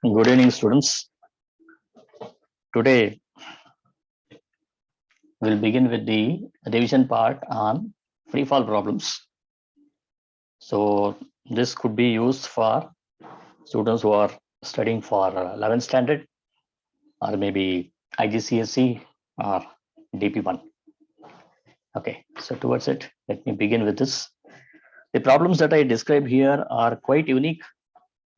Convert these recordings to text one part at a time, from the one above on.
Good evening, students. Today, we'll begin with the revision part on freefall problems. So, this could be used for students who are studying for 11th standard or maybe IGCSE or DP1. Okay, so towards it, let me begin with this. The problems that I describe here are quite unique,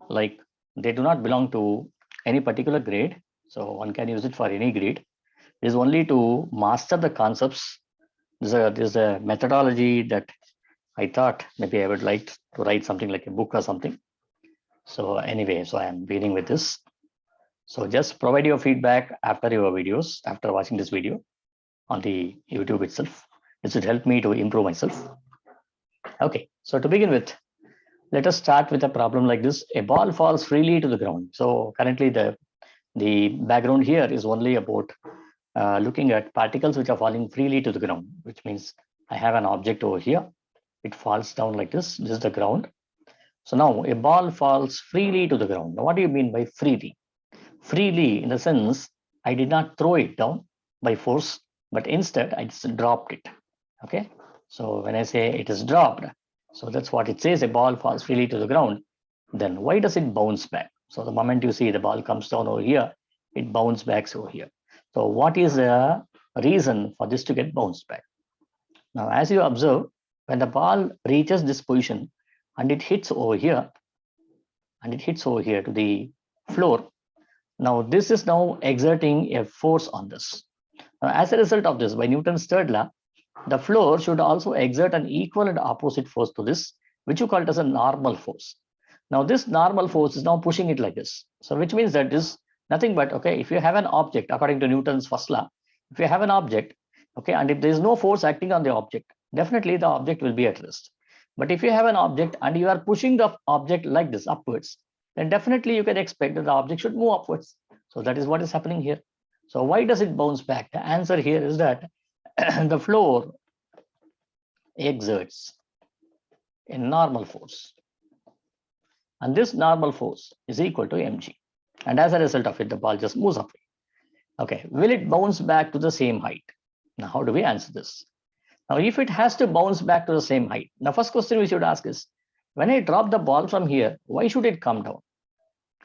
like they do not belong to any particular grade. So, one can use it for any grade. Is only to master the concepts. There's a methodology that I thought maybe I would like to write something like a book or something. So anyway, so I am beginning with this. So just provide your feedback after your videos, after watching this video on the YouTube itself. This would help me to improve myself. Okay, so to begin with, let us start with a problem like this. A ball falls freely to the ground. So currently the background here is only about looking at particles which are falling freely to the ground, which means I have an object over here. It falls down like this. This is the ground. So now a ball falls freely to the ground. Now, what do you mean by freely? Freely in the sense I did not throw it down by force, but instead I just dropped it. Okay. So when I say it is dropped, so that's what it says. A ball falls freely to the ground. Then why does it bounce back? So the moment you see the ball comes down over here, it bounces back over here. So what is the reason for this to get bounced back? Now, as you observe, when the ball reaches this position and it hits over here, to the floor, now this is now exerting a force on this. Now, as a result of this, by Newton's third law, the floor should also exert an equal and opposite force to this, which you call it as a normal force. Now, this normal force is now pushing it like this. So, which means that this nothing but, okay, if you have an object, according to Newton's first law, if you have an object, okay, and if there is no force acting on the object, definitely the object will be at rest. But if you have an object and you are pushing the object like this upwards, then definitely you can expect that the object should move upwards. So that is what is happening here. So why does it bounce back? The answer here is that the floor exerts a normal force. And this normal force is equal to mg. And as a result of it, the ball just moves upward. Okay, will it bounce back to the same height? Now, how do we answer this? Now, if it has to bounce back to the same height, the first question we should ask is, when I drop the ball from here, why should it come down?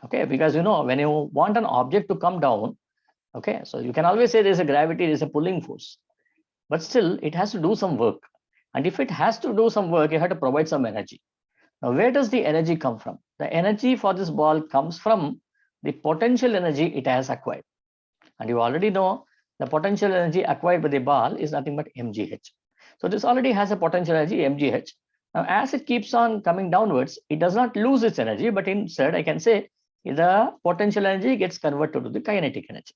Okay, because you know, when you want an object to come down, okay, so you can always say there's a gravity, there's a pulling force, but still it has to do some work. And if it has to do some work, you have to provide some energy. Now, where does the energy come from? The energy for this ball comes from the potential energy it has acquired. And you already know the potential energy acquired by the ball is nothing but mgh. So this already has a potential energy mgh. Now, as it keeps on coming downwards, it does not lose its energy, but instead I can say the potential energy gets converted to the kinetic energy.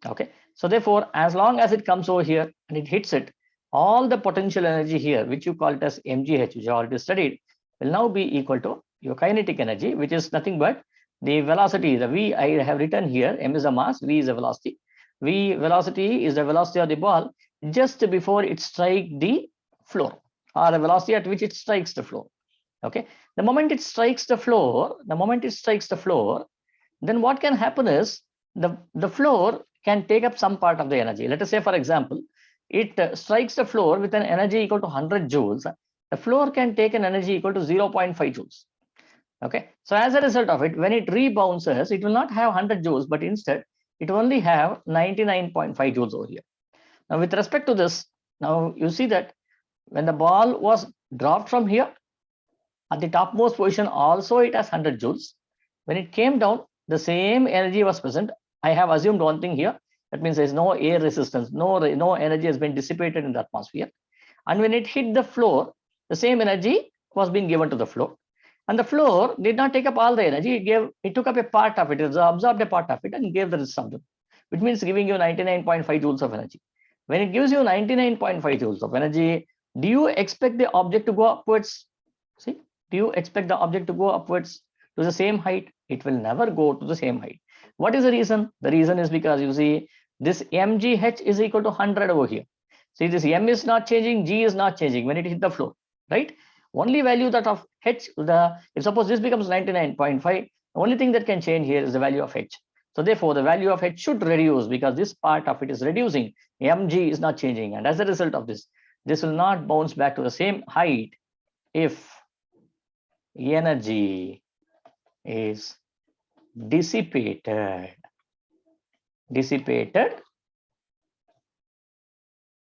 Okay. So therefore, as long as it comes over here and it hits it, all the potential energy here, which you call it as mgh, which you already studied, will now be equal to your kinetic energy, which is nothing but the velocity, the v I have written here, m is the mass, v is the velocity. V velocity is the velocity of the ball just before it strikes the floor, or the velocity at which it strikes the floor. Okay. The moment it strikes the floor, then what can happen is the floor can take up some part of the energy. Let us say, for example, it strikes the floor with an energy equal to 100 joules. The floor can take an energy equal to 0.5 joules. Okay. So as a result of it, when it rebounces, it will not have 100 joules, but instead it will only have 99.5 joules over here. Now, with respect to this, now you see that when the ball was dropped from here, at the topmost position also it has 100 joules. When it came down, the same energy was present. I have assumed one thing here. That means there is no air resistance, no energy has been dissipated in the atmosphere. And when it hit the floor, the same energy was being given to the floor. And the floor did not take up all the energy. It took up a part of it, it absorbed a part of it and gave the rest of it, which means giving you 99.5 joules of energy. When it gives you 99.5 joules of energy, do you expect the object to go upwards? See, do you expect the object to go upwards to the same height? It will never go to the same height. What is the reason? The reason is because you see this mgh is equal to 100 over here. See, this m is not changing, g is not changing when it hit the floor, right? Only value that of h, if suppose this becomes 99.5, The only thing that can change here is the value of h. So therefore, the value of h should reduce because this part of it is reducing. mg is not changing, and as a result of this, this will not bounce back to the same height if energy is dissipated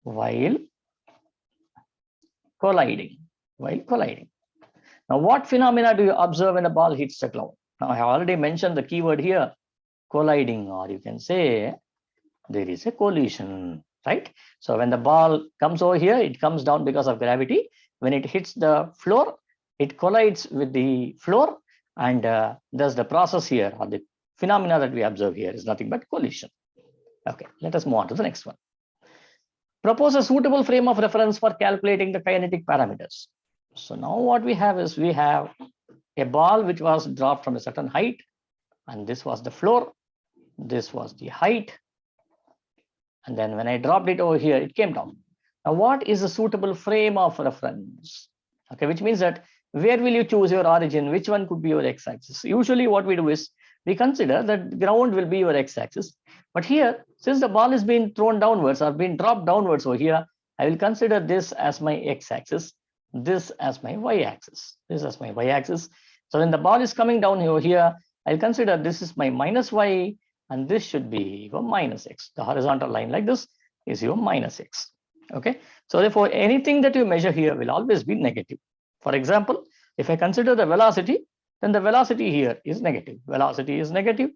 while colliding. Now, what phenomena do you observe when the ball hits the ground? Now, I have already mentioned the keyword here, colliding, or you can say there is a collision, right? So when the ball comes over here, it comes down because of gravity. When it hits the floor, it collides with the floor, and thus the process here, or the phenomena that we observe here, is nothing but collision. Okay, let us move on to the next one. Propose a suitable frame of reference for calculating the kinetic parameters. So now what we have is, we have a ball which was dropped from a certain height, and this was the floor, this was the height, and then when I dropped it over here, it came down. Now, what is a suitable frame of reference? Okay, which means that where will you choose your origin? Which one could be your x-axis? Usually what we do is, we consider that ground will be your x-axis. But here, since the ball is being thrown downwards or being dropped downwards over here, I will consider this as my x-axis, this as my y-axis, this as my y-axis. So when the ball is coming down over here, I'll consider this is my minus y, and this should be your minus x. The horizontal line like this is your minus x. Okay, so therefore anything that you measure here will always be negative. For example, if I consider the velocity, then the velocity here is negative. Velocity is negative.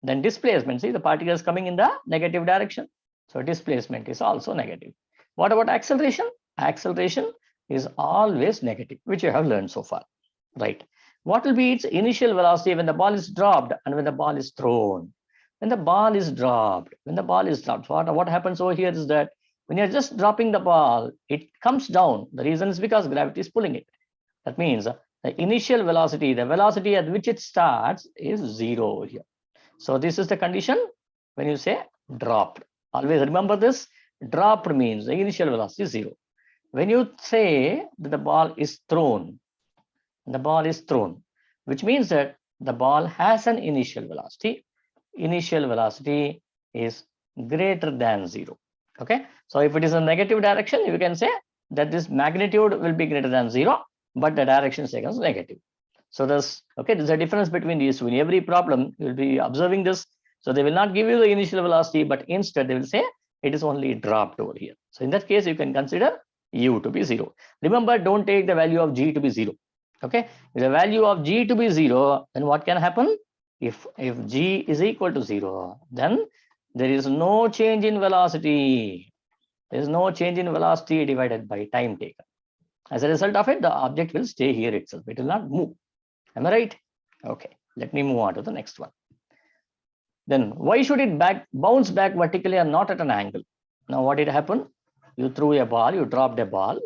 Then displacement, see, the particle is coming in the negative direction. So displacement is also negative. What about acceleration? Acceleration is always negative, which you have learned so far, right? What will be its initial velocity when the ball is dropped and when the ball is thrown? When the ball is dropped, what happens over here is that when you're just dropping the ball, it comes down. The reason is because gravity is pulling it. That means the initial velocity, the velocity at which it starts, is 0 over here. So this is the condition when you say dropped. Always remember this, dropped means the initial velocity is 0. When you say that the ball is thrown, which means that the ball has an initial velocity. Initial velocity is greater than 0. Okay, so if it is a negative direction, you can say that this magnitude will be greater than 0, but the direction is taken as negative. So this, okay, there's a difference between these two. In every problem, you will be observing this. So they will not give you the initial velocity, but instead they will say it is only dropped over here. So in that case, you can consider u to be 0. Remember, don't take the value of g to be 0. Okay, if the value of g to be 0, then what can happen? If g is equal to 0, then there is no change in velocity. There is no change in velocity divided by time taken. As a result of it, the object will stay here itself. It will not move. Am I right? Okay, let me move on to the next one. Then why should it bounce back vertically and not at an angle? Now what did happen? You threw a ball, you dropped a ball,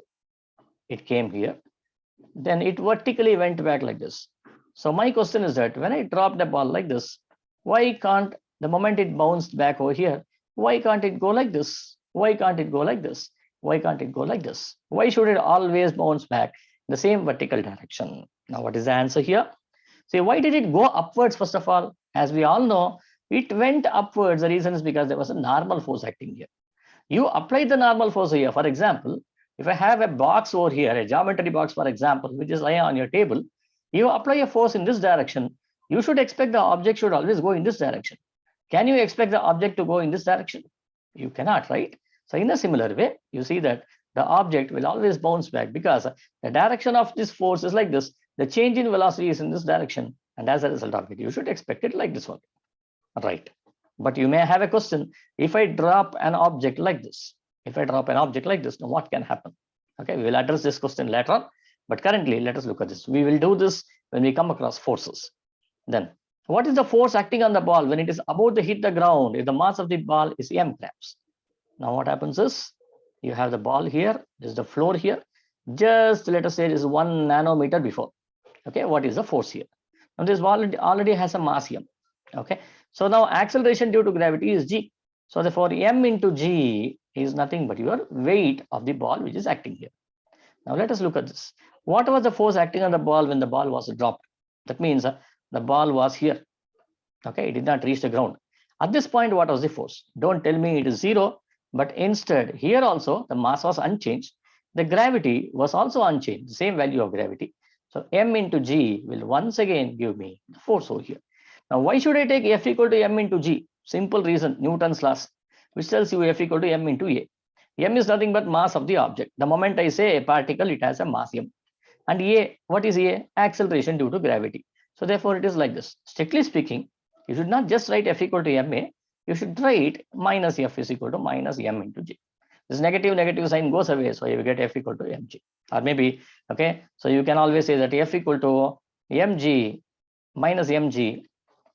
it came here, then it vertically went back like this. So my question is that when I dropped the ball like this, why can't, the moment it bounced back over here, why can't it go like this? Why can't it go like this? Why can't it go like this? Why should it always bounce back in the same vertical direction? Now, what is the answer here? See, why did it go upwards? First of all, as we all know, it went upwards. The reason is because there was a normal force acting here. You apply the normal force here. For example, if I have a box over here, a geometry box, for example, which is lying on your table, you apply a force in this direction, you should expect the object should always go in this direction. Can you expect the object to go in this direction? You cannot, right? So in a similar way, you see that the object will always bounce back because the direction of this force is like this. The change in velocity is in this direction. And as a result of it, you should expect it like this one, right? But you may have a question. If I drop an object like this, now what can happen? Okay, we will address this question later on. But currently, let us look at this. We will do this when we come across forces. Then, what is the force acting on the ball when it is about to hit the ground? If the mass of the ball is m grams. Now, what happens is, you have the ball here, this is the floor here. Just let us say it is 1 nanometer before. Okay, what is the force here? Now, this ball already has a mass m. Okay, so now acceleration due to gravity is g. So therefore, m into g is nothing but your weight of the ball which is acting here. Now let us look at this. What was the force acting on the ball when the ball was dropped? That means the ball was here. Okay, it did not reach the ground. At this point, what was the force? Don't tell me it is 0, but instead here also the mass was unchanged. The gravity was also unchanged, same value of gravity. So m into g will once again give me the force over here. Now, why should I take F equal to m into g? Simple reason, Newton's laws, which tells you F equal to m into a. M is nothing but mass of the object. The moment I say a particle, it has a mass m. And a, what is a? Acceleration due to gravity. So therefore, it is like this. Strictly speaking, you should not just write F equal to ma, you should write minus F is equal to minus m into g. This negative sign goes away, so you get F equal to mg. Or maybe, okay, so you can always say that F equal to mg minus mg.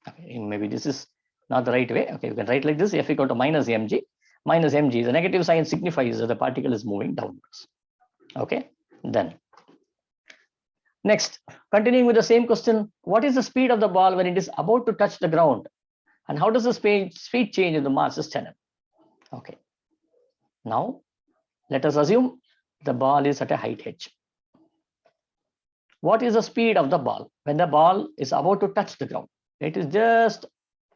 Okay, maybe this is not the right way. Okay, you can write like this, F equal to minus mg. Minus mg, the negative sign signifies that the particle is moving downwards. Okay, then next, continuing with the same question, what is the speed of the ball when it is about to touch the ground? And how does the speed change if the mass is 10m? Okay, now let us assume the ball is at a height h. What is the speed of the ball when the ball is about to touch the ground? It is just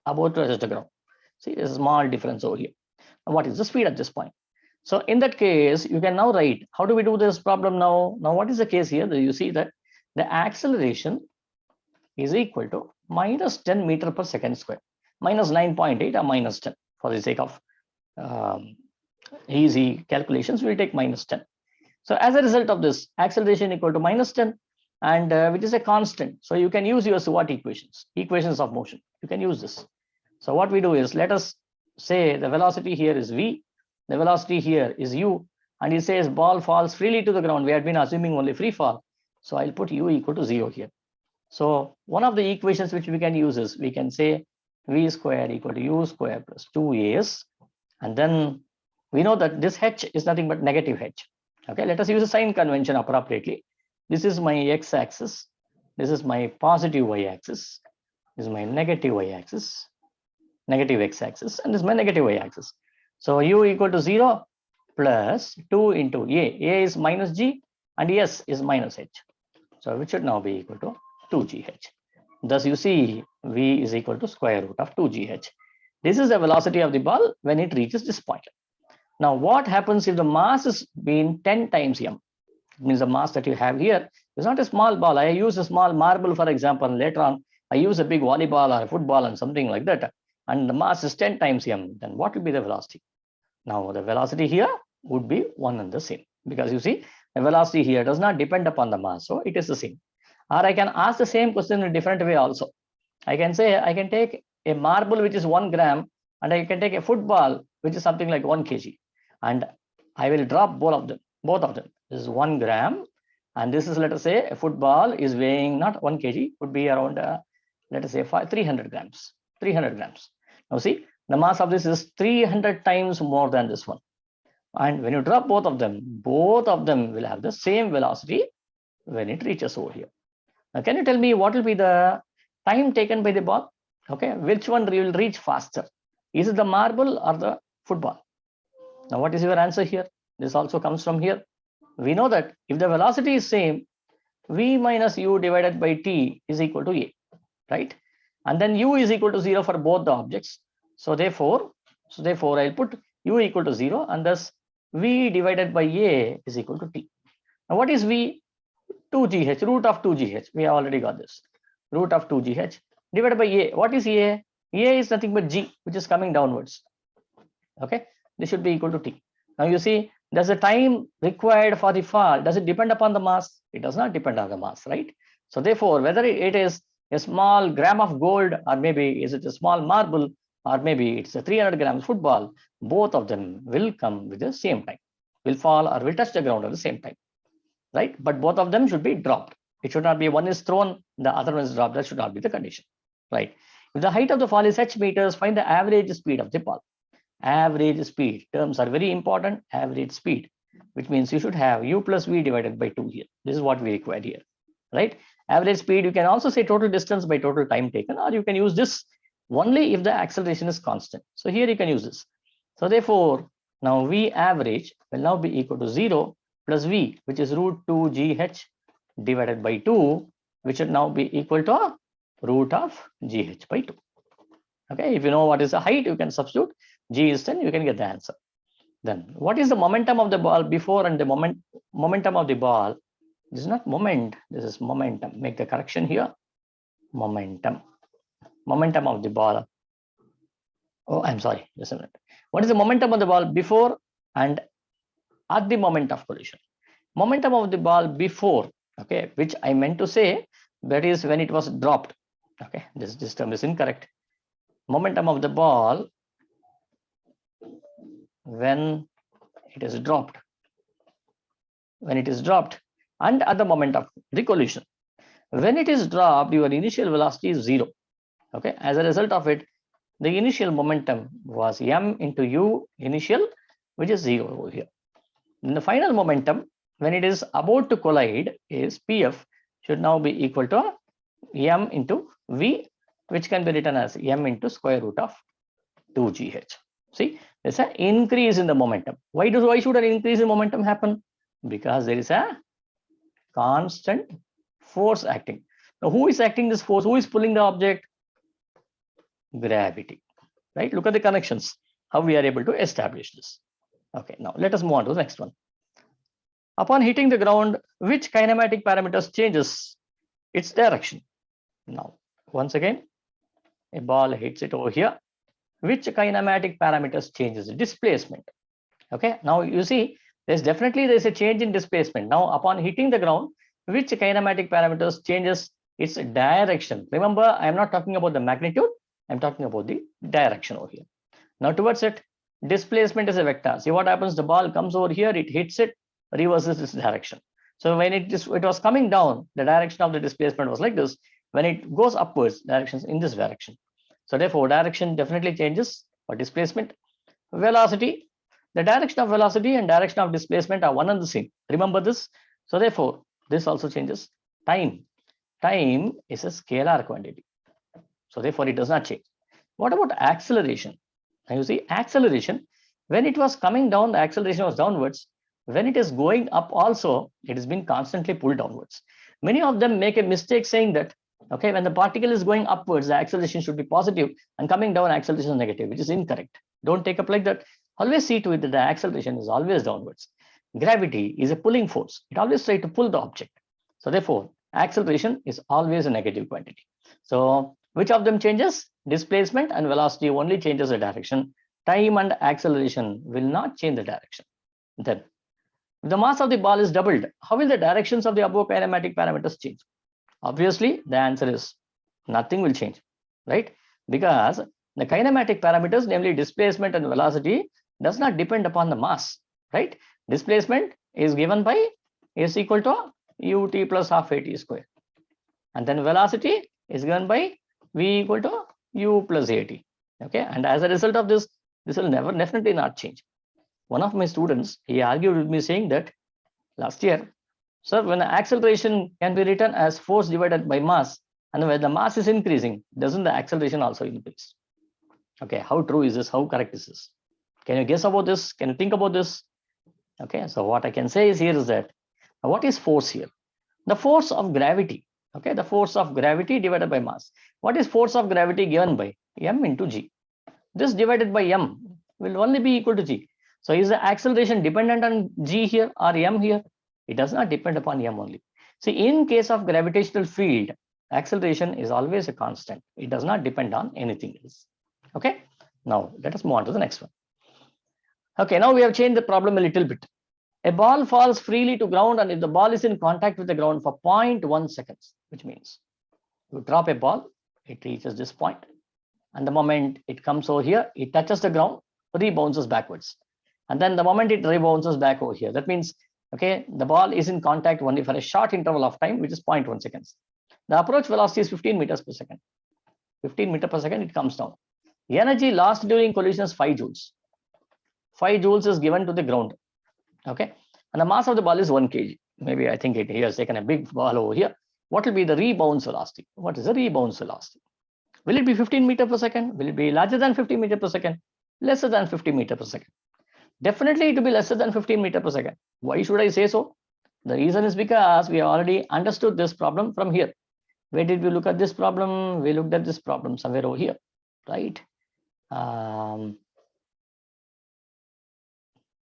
about to touch the ground. See, there's a small difference over here. And what is the speed at this point? So in that case, you can now write, how do we do this problem now? Now, what is the case here? You see that the acceleration is equal to minus 10 meter per second square, minus 9.8 or minus 10. For the sake of easy calculations, we'll take minus 10. So as a result of this, acceleration equal to minus 10, and which is a constant. So you can use your SUVAT equations of motion. You can use this. So what we do is, let us say the velocity here is v, the velocity here is u, and it says ball falls freely to the ground. We had been assuming only free fall. So I'll put u equal to 0 here. So one of the equations which we can use is, we can say v square equal to u square plus 2as, and then we know that this h is nothing but negative h. Okay, let us use a sign convention appropriately. This is my x-axis, this is my positive y-axis, this is my negative y-axis, negative x-axis, and this is my negative y-axis. So u equal to 0 plus 2 into a is minus g, and s is minus h. So which should now be equal to 2gh. Thus you see v is equal to square root of 2gh. This is the velocity of the ball when it reaches this point. Now what happens if the mass is being 10 times m? It means the mass that you have here is not a small ball. I use a small marble, for example, and later on I use a big volleyball or a football and something like that, and the mass is 10 times m, then what will be the velocity? Now the velocity here would be one and the same, because you see the velocity here does not depend upon the mass, so it is the same. Or I can ask the same question in a different way also. I can say I can take a marble which is 1 gram, and I can take a football which is something like 1 kg, and I will drop both of them. This is 1 gram, and this is, let us say, a football is weighing not 1 kg, would be around let us say 300 grams. 300 grams. Now see, the mass of this is 300 times more than this one. And when you drop both of them will have the same velocity when it reaches over here. Now, can you tell me what will be the time taken by the ball? Okay, which one will reach faster? Is it the marble or the football? Now, what is your answer here? This also comes from here. We know that if the velocity is same, v minus u divided by t is equal to a, right? And then u is equal to 0 for both the objects. So therefore I'll put u equal to 0, and thus v divided by a is equal to t. Now what is v? 2gh, root of 2gh. We have already got this. Root of 2gh divided by a. What is a? A is nothing but g, which is coming downwards. Okay, this should be equal to t. Now you see, does the time required for the fall, does it depend upon the mass? It does not depend on the mass, right? So therefore, whether it is a small gram of gold, or maybe is it a small marble, or maybe it's a 300 grams football, both of them will come with the same time, will fall or will touch the ground at the same time, right? But both of them should be dropped. It should not be one is thrown, the other one is dropped. That should not be the condition, right? If the height of the fall is h meters, find the average speed of the ball. Average speed terms are very important. Average speed, which means you should have u plus v divided by 2 here. This is what we require here, right? Average speed, you can also say total distance by total time taken, or you can use this only if the acceleration is constant. So here you can use this. So therefore, now v average will now be equal to 0 plus v, which is root 2gh divided by 2, which should now be equal to root of GH by 2. Okay, if you know what is the height, you can substitute. G is 10, you can get the answer. Then what is the momentum of the ball before and the momentum of the ball? This is not moment, this is momentum. Make the correction here. Momentum of the ball. Oh, I'm sorry, just a minute. What is the momentum of the ball before and at the moment of collision? Momentum of the ball before, okay, which I meant to say, that is when it was dropped. Okay, this term is incorrect. Momentum of the ball when it is dropped. When it is dropped and at the moment of the collision. When it is dropped, your initial velocity is 0. Okay, as a result of it, the initial momentum was m into u initial, which is 0 over here. Then the final momentum, when it is about to collide, is Pf should now be equal to m into v, which can be written as m into square root of 2gh. See, there's an increase in the momentum. Why should an increase in momentum happen? Because there is a constant force acting. Now, who is acting this force? Who is pulling the object? Gravity, right? Look at the connections, how we are able to establish this. Okay, now let us move on to the next one. Upon hitting the ground, which kinematic parameters changes its direction? Now, once again, a ball hits it over here. Which kinematic parameters changes? Displacement. Okay, now you see, there's a change in displacement. Now, upon hitting the ground, which kinematic parameters changes its direction? Remember, I'm not talking about the magnitude, I'm talking about the direction over here. Now, towards it, displacement is a vector. See what happens? The ball comes over here, it hits it, reverses its direction. So when it was coming down, the direction of the displacement was like this. When it goes upwards, directions in this direction. So therefore, direction definitely changes for displacement. Velocity, the direction of velocity and direction of displacement are one and the same. Remember this. So therefore, this also changes. Time is a scalar quantity. So therefore, it does not change. What about acceleration? Now you see, acceleration, when it was coming down, the acceleration was downwards. When it is going up also, it has been constantly pulled downwards. Many of them make a mistake saying that, okay, when the particle is going upwards, the acceleration should be positive, and coming down, acceleration is negative, which is incorrect. Don't take up like that. Always see to it that the acceleration is always downwards. Gravity is a pulling force. It always tries to pull the object. So therefore, acceleration is always a negative quantity. So which of them changes? Displacement and velocity only changes the direction. Time and acceleration will not change the direction. Then, if the mass of the ball is doubled, how will the directions of the above kinematic parameters change? Obviously, the answer is nothing will change, right? Because the kinematic parameters, namely displacement and velocity, does not depend upon the mass, right? Displacement is given by is equal to ut plus half at square. And then velocity is given by v equal to u plus at. Okay, and as a result of this will definitely not change. One of my students, he argued with me saying that last year, sir, when the acceleration can be written as force divided by mass, and when the mass is increasing, doesn't the acceleration also increase? Okay, how true is this? How correct is this? Can you guess about this? Can you think about this? Okay, so what I can say is here is that what is force here? The force of gravity. Okay, the force of gravity divided by mass. What is force of gravity given by? M into g. This divided by m will only be equal to g. So is the acceleration dependent on g here or m here? It does not depend upon m only. See, in case of gravitational field, acceleration is always a constant. It does not depend on anything else. Okay, now let us move on to the next one. Okay, now we have changed the problem a little bit. A ball falls freely to ground, and if the ball is in contact with the ground for 0.1 seconds, which means you drop a ball, it reaches this point, and the moment it comes over here, it touches the ground, rebounces backwards. And then the moment it rebounces back over here, that means, okay, the ball is in contact only for a short interval of time, which is 0.1 seconds. The approach velocity is 15 meters per second. 15 meters per second, it comes down. The energy lost during collision is 5 joules. 5 joules is given to the ground. Okay, and the mass of the ball is 1 kg. Maybe I think he has taken a big ball over here. What will be the rebound velocity? What is the rebound velocity? Will it be 15 meters per second? Will it be larger than 50 meters per second? Lesser than 50 meters per second? Definitely it will be lesser than 15 meters per second. Why should I say so? The reason is because we have already understood this problem from here. Where did we look at this problem? We looked at this problem somewhere over here, right?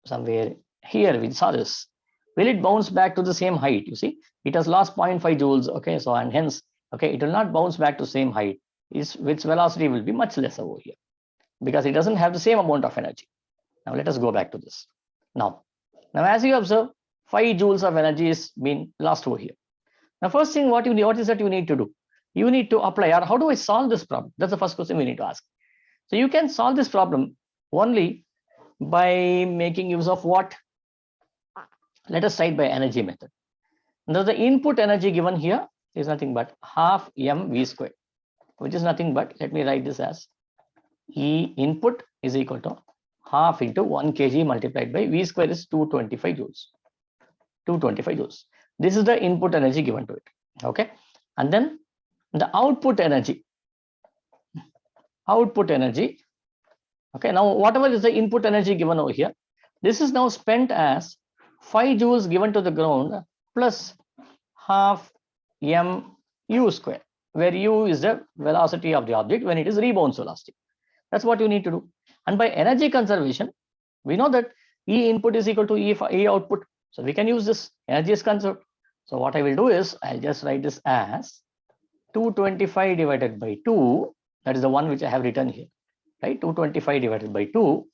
Somewhere here we saw this. Will it bounce back to the same height? You see, it has lost 0.5 joules. Okay, so and hence, okay, it will not bounce back to same height. Its velocity will be much less over here because it doesn't have the same amount of energy. Now let us go back to this. Now as you observe, 5 joules of energy is being lost over here. Now first thing, what is that you need to do? You need to apply, or how do I solve this problem? That's the first question we need to ask. So you can solve this problem only by making use of what? Let us start by energy method. Now the input energy given here is nothing but half mv squared, which is nothing but, let me write this as E input is equal to half into 1 kg multiplied by V square is 225 joules. 225 joules. This is the input energy given to it. Okay. And then the output energy. Okay. Now, whatever is the input energy given over here, this is now spent as 5 joules given to the ground plus half mu square, where u is the velocity of the object when it is rebound velocity. That's what you need to do. And by energy conservation, we know that E input is equal to E output. So we can use this. Energy is conserved. So what I will do is I'll just write this as 225 divided by 2. That is the one which I have written here, right? 225 divided by 2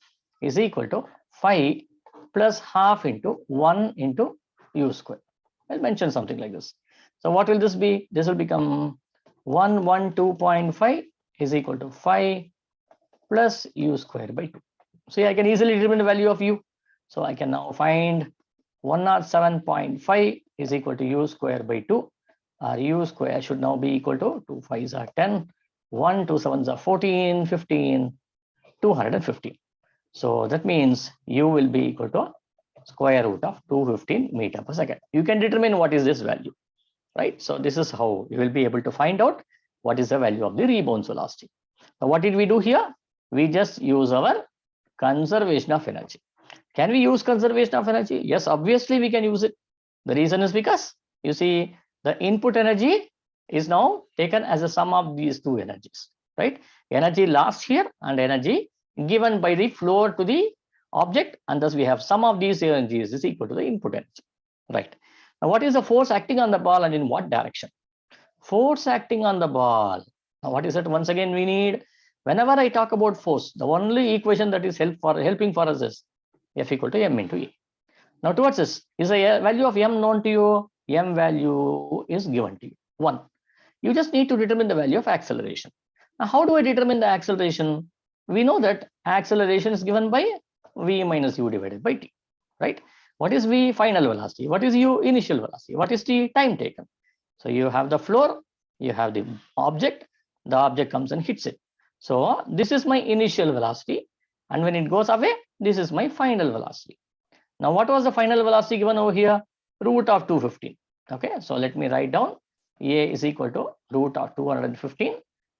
is equal to 5 plus half into 1 into u square. I'll mention something like this. So what will this be? This will become 112.5 is equal to 5 plus u square by 2. See, I can easily determine the value of u. So I can now find 107.5 is equal to u square by 2. Our u square should now be equal to 2 5s are 10, 1 2 7s are 14, 15, 215. So that means u will be equal to square root of 215 meter per second. You can determine what is this value, right? So this is how you will be able to find out what is the value of the rebound velocity. Now what did we do here? We just use our conservation of energy. Can we use conservation of energy? Yes, obviously we can use it. The reason is because you see the input energy is now taken as a sum of these two energies, right? Energy lost here and energy given by the flow to the object, and thus we have sum of these energies is equal to the input energy, right? Now what is the force acting on the ball and in what direction? Force acting on the ball. Now what is it? Once again we need, whenever I talk about force, the only equation that is helping for us is F equal to m into E. Now towards this, is the value of m known to you? M value is given to you, 1. You just need to determine the value of acceleration. Now how do I determine the acceleration? We know that acceleration is given by v minus u divided by t, right? What is v final velocity? What is u initial velocity? What is t time taken? So you have the floor, you have the object comes and hits it. So this is my initial velocity, and when it goes away, this is my final velocity. Now what was the final velocity given over here? Root of 215. Okay, so let me write down a is equal to root of 215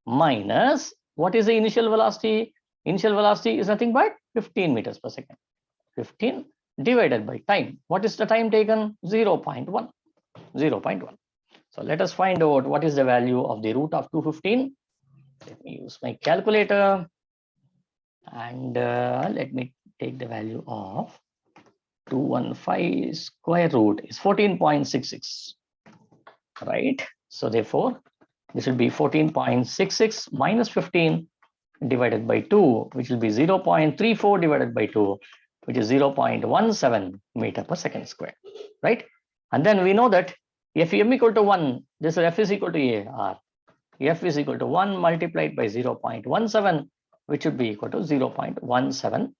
minus, what is the initial velocity? Initial velocity is nothing but 15 meters per second. 15 divided by time. What is the time taken? 0.1. 0.1. So let us find out what is the value of the root of 215. Let me use my calculator and let me take the value of 215 square root is 14.66, right? So therefore this will be 14.66 minus 15 divided by 2, which will be 0.34 divided by 2, which is 0.17 meter per second square, right? And then we know that if m equal to 1, this f is equal to a, or f is equal to 1 multiplied by 0.17, which would be equal to 0.17.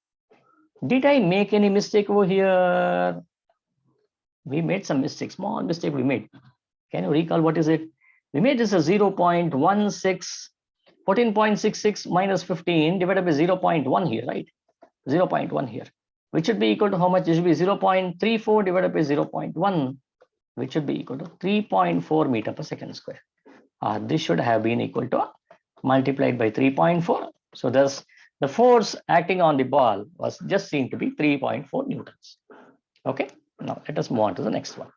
Did I make any mistake over here? We made some mistake, small mistake we made. Can you recall what is it? We made this a 0.16, 14.66 minus 15 divided by 0.1 here, right? 0.1 here, which should be equal to how much? It should be 0.34 divided by 0.1, which should be equal to 3.4 meter per second square. This should have been equal to multiplied by 3.4. So thus the force acting on the ball was just seen to be 3.4 newtons. Okay, now let us move on to the next one.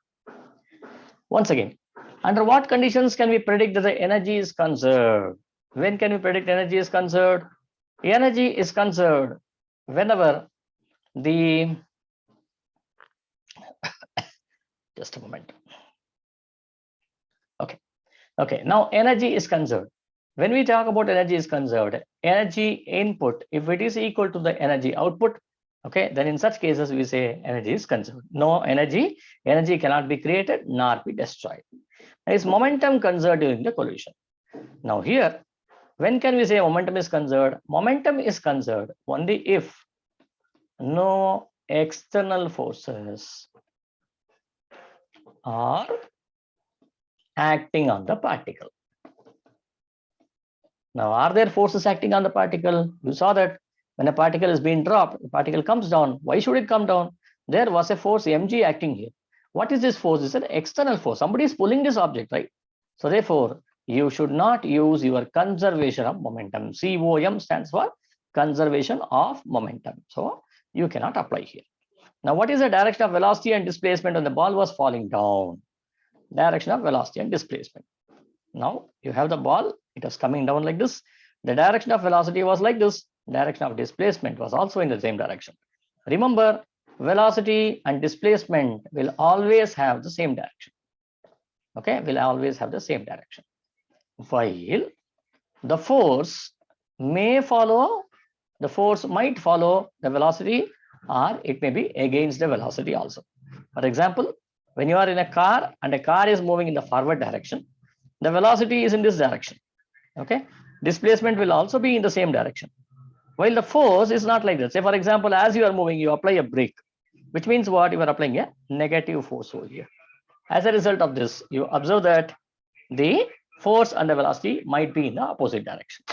Once again, Under what conditions can we predict that the energy is conserved? When can we predict energy is conserved? Energy is conserved whenever the, just a moment. Okay, now energy is conserved. When we talk about energy is conserved, energy input, if it is equal to the energy output, okay, then in such cases we say energy is conserved. No energy cannot be created nor be destroyed. Is momentum conserved during the collision? Now here, when can we say momentum is conserved? Momentum is conserved only if no external forces are acting on the particle. Now, are there forces acting on the particle? You saw that when a particle is being dropped, the particle comes down. Why should it come down? There was a force mg acting here. What is this force? It's an external force. Somebody is pulling this object, right? So therefore, you should not use your conservation of momentum. COM stands for conservation of momentum. So you cannot apply here. Now, what is the direction of velocity and displacement when the ball was falling down? Direction of velocity and displacement. Now you have the ball, it was coming down like this. The direction of velocity was like this. Direction of displacement was also in the same direction. Remember, velocity and displacement will always have the same direction. Okay, will always have the same direction. While the force may follow, the force might follow the velocity, or it may be against the velocity also. For example, when you are in a car and a car is moving in the forward direction, the velocity is in this direction. Okay, displacement will also be in the same direction. While the force is not like that. Say, for example, as you are moving, you apply a brake, which means what? You are applying a negative force over here. As a result of this, you observe that the force and the velocity might be in the opposite direction.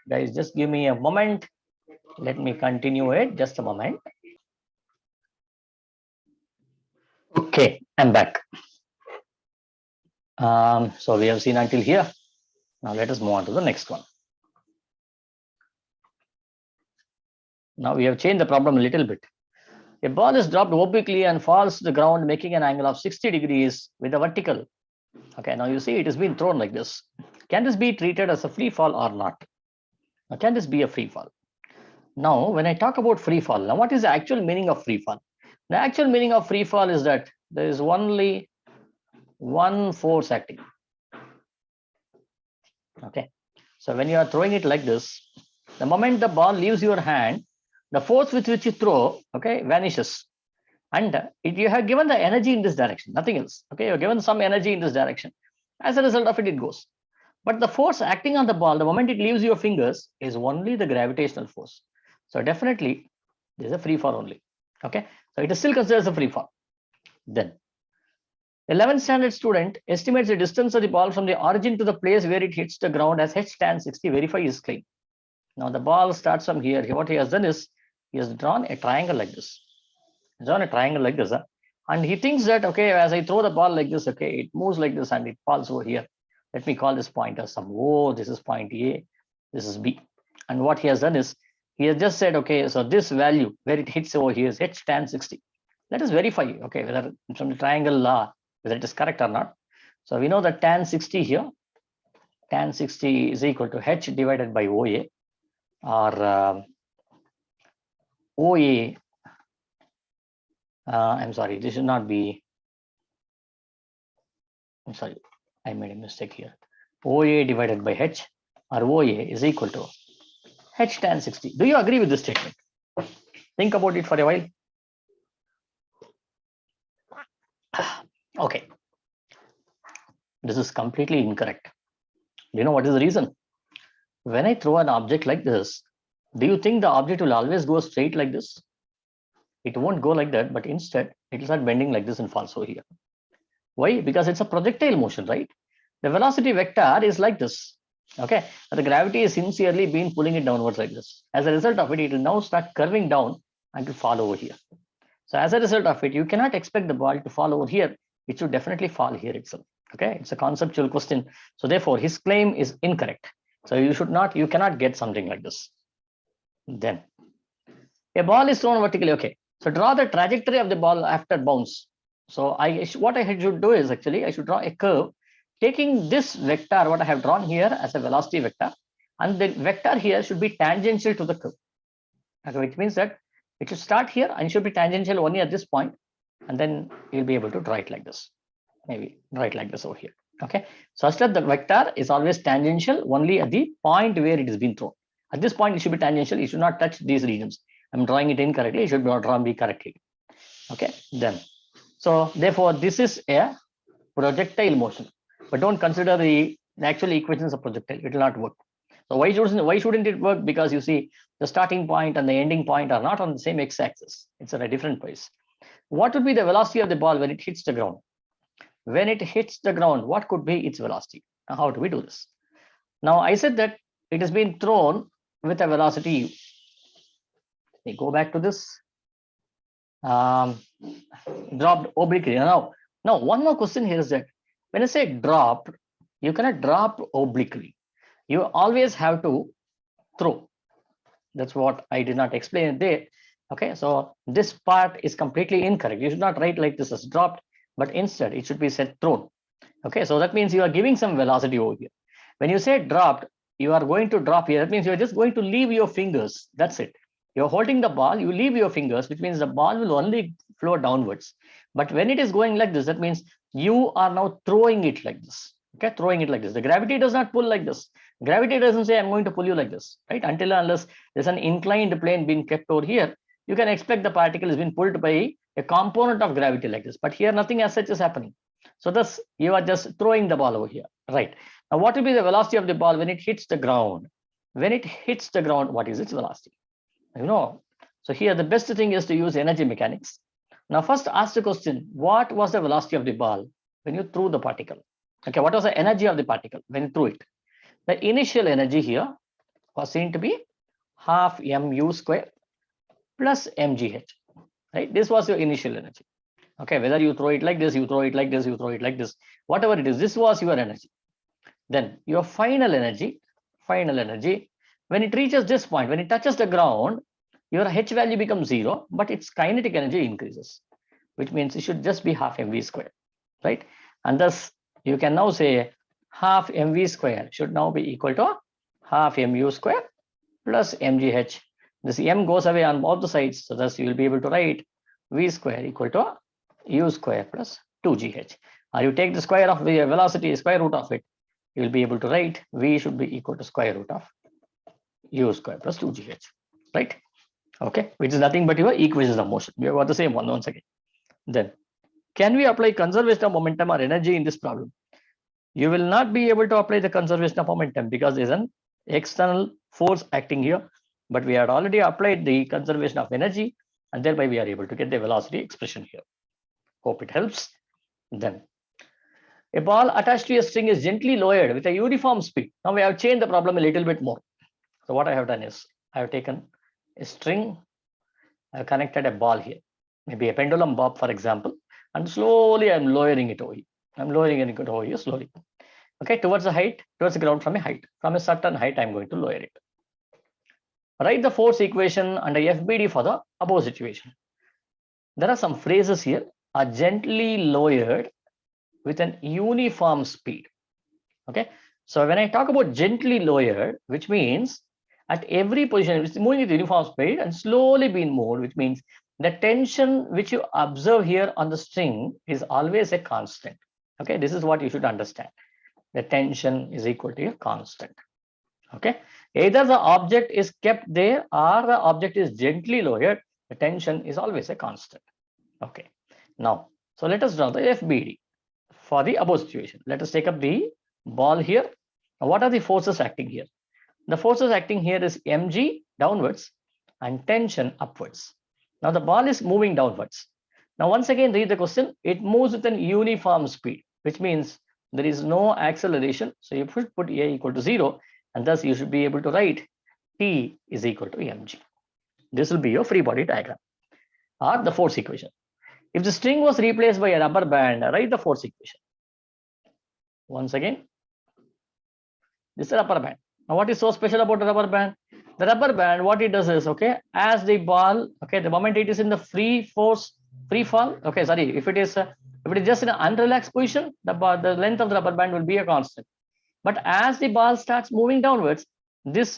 Guys, just give me a moment. Let me continue it. Just a moment. Okay, I'm back. So we have seen until here. Now let us move on to the next one. Now we have changed the problem a little bit. A ball is dropped obliquely and falls to the ground, making an angle of 60 degrees with a vertical. Okay, now you see it has been thrown like this. Can this be treated as a free fall or not? Now, can this be a free fall? Now, when I talk about free fall, now what is the actual meaning of free fall? The actual meaning of free fall is that there is only one force acting. Okay, so when you are throwing it like this, the moment the ball leaves your hand, the force with which you throw, okay, vanishes. And you have given the energy in this direction, nothing else. Okay, you have given some energy in this direction. As a result of it, it goes. But the force acting on the ball, the moment it leaves your fingers, is only the gravitational force. So definitely, there is a free fall only. Okay, so it is still considered as a free fall. Then, 11th standard student estimates the distance of the ball from the origin to the place where it hits the ground as h tan 60. Verify his claim. Now the ball starts from here. What he has done is he has drawn a triangle like this. He's drawn a triangle like this, and he thinks that, okay, as I throw the ball like this, okay, it moves like this and it falls over here. Let me call this point as some O. This is point A. This is B. And what he has done is he has just said, okay, so this value where it hits over here is h tan 60. Let us verify, okay, whether from the triangle law, whether it is correct or not. So we know that tan 60 here, tan 60 is equal to h divided by OA, or OA. I'm sorry, this should not be. I'm sorry, I made a mistake here. OA divided by h, or OA, is equal to h tan 60. Do you agree with this statement? Think about it for a while. Okay, this is completely incorrect. Do you know what is the reason? When I throw an object like this, do you think the object will always go straight like this? It won't go like that, but instead it will start bending like this and falls over here. Why? Because it's a projectile motion, right? The velocity vector is like this. Okay, the gravity is sincerely been pulling it downwards like this. As a result of it, it will now start curving down and to fall over here. So as a result of it, you cannot expect the ball to fall over here. It should definitely fall here itself. Okay, it's a conceptual question. So therefore, his claim is incorrect. So you cannot get something like this. Then a ball is thrown vertically. Okay, so draw the trajectory of the ball after bounce. So what I should do is actually I should draw a curve taking this vector, what I have drawn here as a velocity vector, and the vector here should be tangential to the curve. Okay, which means that it should start here and should be tangential only at this point, and then you'll be able to draw it like this. Maybe write like this over here. Okay, such that the vector is always tangential only at the point where it is being thrown. At this point, it should be tangential. It should not touch these regions. I'm drawing it incorrectly. It should be drawn be correctly. Okay, then. So therefore, this is a projectile motion, but don't consider the actual equations of projectile. It will not work. So why shouldn't it work? Because you see, the starting point and the ending point are not on the same x-axis. It's at a different place. What would be the velocity of the ball when it hits the ground? When it hits the ground, what could be its velocity? Now, how do we do this? Now, I said that it has been thrown with a velocity u. Let me go back to this. Dropped obliquely. Now, one more question here is that when I say dropped, you cannot drop obliquely. You always have to throw. That's what I did not explain there. Okay, so this part is completely incorrect. You should not write like this as dropped, but instead it should be said thrown. Okay, so that means you are giving some velocity over here. When you say dropped, you are going to drop here. That means you are just going to leave your fingers. That's it. You're holding the ball, you leave your fingers, which means the ball will only flow downwards. But when it is going like this, that means you are now throwing it like this. Okay, throwing it like this. The gravity does not pull like this. Gravity doesn't say I'm going to pull you like this, right? Until unless there's an inclined plane being kept over here, you can expect the particle is being pulled by a component of gravity like this. But here nothing as such is happening. So thus you are just throwing the ball over here, right? Now what will be the velocity of the ball when it hits the ground? When it hits the ground, what is its velocity? So here the best thing is to use energy mechanics. Now first ask the question, what was the velocity of the ball when you threw the particle? Okay, what was the energy of the particle when you threw it? The initial energy here was seen to be half mu square plus mgh, right? This was your initial energy. Okay, whether you throw it like this, you throw it like this, you throw it like this, whatever it is, this was your energy. Then your final energy, when it reaches this point, when it touches the ground, your h value becomes 0, but its kinetic energy increases, which means it should just be half mv square, right? And thus you can now say half mv square should now be equal to half mu square plus mgh. This m goes away on both the sides, so thus you will be able to write v square equal to u square plus 2gh. Or you take the square of the velocity, square root of it, you will be able to write v should be equal to square root of u square plus 2gh, right? Okay, which is nothing but your equations of motion. We have got the same one once again. Then, can we apply conservation of momentum or energy in this problem? You will not be able to apply the conservation of momentum because there's an external force acting here, but we had already applied the conservation of energy, and thereby we are able to get the velocity expression here. Hope it helps. Then, a ball attached to a string is gently lowered with a uniform speed. Now we have changed the problem a little bit more. So what I have done is I have taken a string, I have connected a ball here, maybe a pendulum bob, for example, and slowly I'm lowering it over here. I'm lowering it over here slowly. Okay, towards the height, towards the ground from a height. From a certain height, I'm going to lower it. Write the force equation under FBD for the above situation. There are some phrases here, are gently lowered with an uniform speed. Okay, so when I talk about gently lowered, which means at every position, it's moving with uniform speed and slowly being moved, which means the tension which you observe here on the string is always a constant. Okay, this is what you should understand. The tension is equal to a constant. Okay, either the object is kept there or the object is gently lowered, the tension is always a constant. Okay, now, so let us draw the FBD for the above situation. Let us take up the ball here. Now, what are the forces acting here? The forces acting here is mg downwards and tension upwards. Now the ball is moving downwards. Now once again read the question. It moves with an uniform speed, which means there is no acceleration. So you should put a equal to 0, and thus you should be able to write t is equal to mg. This will be your free body diagram or the force equation. If the string was replaced by a rubber band, write the force equation. Once again, this is a rubber band. Now, what is so special about the rubber band? The rubber band, what it does is, okay, as the ball, okay, the moment it is in the free fall, okay, sorry, if it is If it is just in an unrelaxed position, the length of the rubber band will be a constant. But as the ball starts moving downwards, this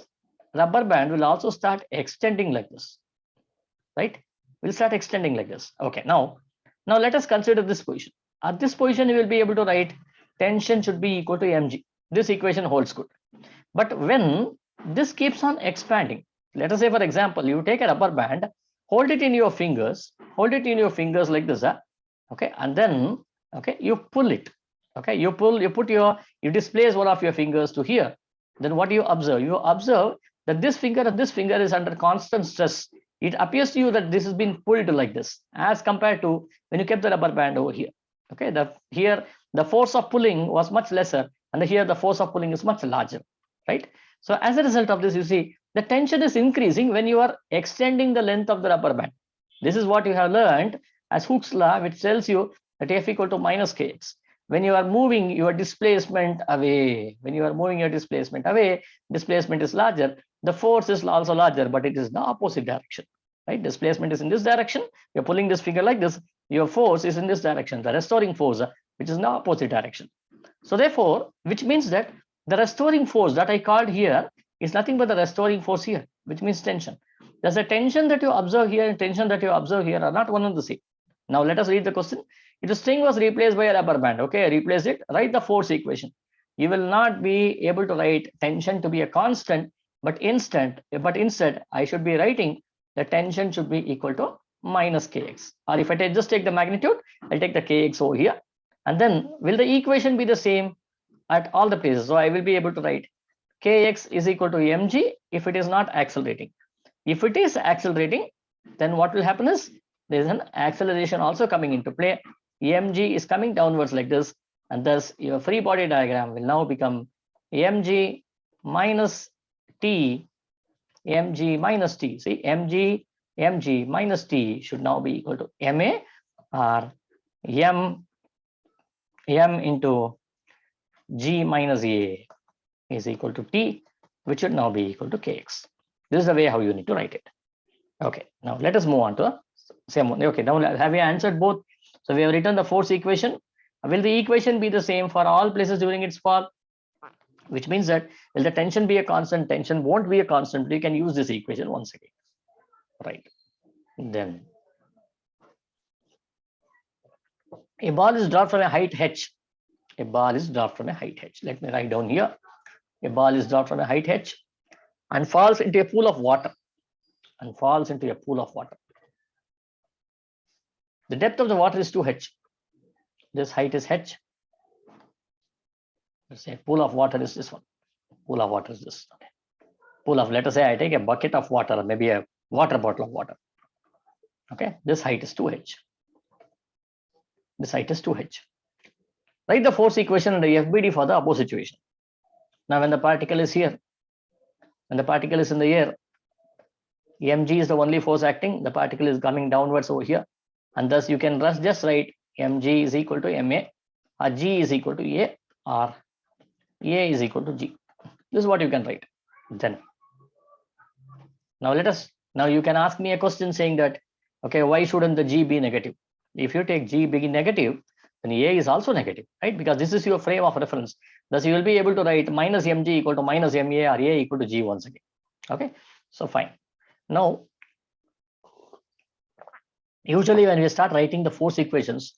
rubber band will also start extending like this, right? Will start extending like this. Okay, now let us consider this position. At this position, you will be able to write tension should be equal to mg. This equation holds good. But when this keeps on expanding, let us say, for example, you take a rubber band, hold it in your fingers, like this, okay, and then, okay, you pull it, okay, you displace one of your fingers to here. Then what do you observe? You observe that this finger and this finger is under constant stress. It appears to you that this has been pulled like this, as compared to when you kept the rubber band over here. Okay, here the force of pulling was much lesser, and here the force of pulling is much larger, right? So as a result of this, you see the tension is increasing when you are extending the length of the rubber band. This is what you have learned as Hooke's law, which tells you that F equal to minus kx. When you are moving your displacement away, displacement is larger, the force is also larger, but it is the opposite direction, right? Displacement is in this direction. You're pulling this finger like this. Your force is in this direction, the restoring force, which is in the opposite direction. So therefore, which means that the restoring force that I called here is nothing but the restoring force here, which means tension. There's a tension that you observe here and tension that you observe here are not one and the same. Now let us read the question. If the string was replaced by a rubber band, okay, replace it, write the force equation. You will not be able to write tension to be a constant, but instead I should be writing the tension should be equal to minus kx. Or if I just take the magnitude, I'll take the kx over here. And then will the equation be the same at all the places? So I will be able to write kx is equal to mg if it is not accelerating. If it is accelerating, then what will happen is there is an acceleration also coming into play. mg is coming downwards like this, and thus your free body diagram will now become mg minus t, mg minus t. See, mg minus t should now be equal to ma, or m into g minus a is equal to t, which should now be equal to kx. This is the way how you need to write it. Okay, now let us move on to the same one. Okay, now have we answered both? So we have written the force equation. Will the equation be the same for all places during its fall? Which means that will the tension be a constant? Tension won't be a constant. You can use this equation once again, right? Then a ball is dropped from a height h. A ball is dropped from a height h. Let me write down here. A ball is dropped from a height h and falls into a pool of water. The depth of the water is 2h. This height is h. Let's say pool of water is this one. Pool of water is this. Okay. Pool of, let us say I take a bucket of water, or maybe a water bottle of water. Okay, this height is 2h. This height is 2h. Write the force equation and the FBD for the above situation. Now, when the particle is here, when the particle is in the air, mg is the only force acting. The particle is coming downwards over here, and thus you can just write mg is equal to ma, or g is equal to a, or a is equal to g. This is what you can write. Then now you can ask me a question saying that, okay, why shouldn't the g be negative? If you take g being negative, then a is also negative, right? Because this is your frame of reference. Thus you will be able to write minus mg equal to minus ma, or a equal to g once again. Okay, so fine. Now, usually when we start writing the force equations,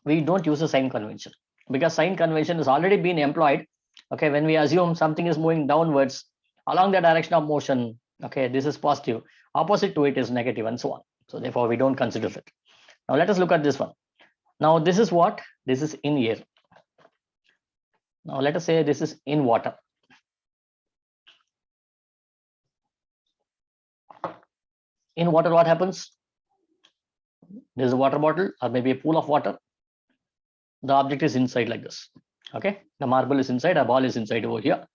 we don't use a sign convention, because sign convention has already been employed. Okay, when we assume something is moving downwards along the direction of motion, okay, this is positive, opposite to it is negative, and so on. So therefore we don't consider it. Now let us look at this one. Now this is what? This is in air. Now let us say this is in water. In water, what happens? There's a water bottle or maybe a pool of water. The object is inside like this. Okay, the marble is inside, a ball is inside over here.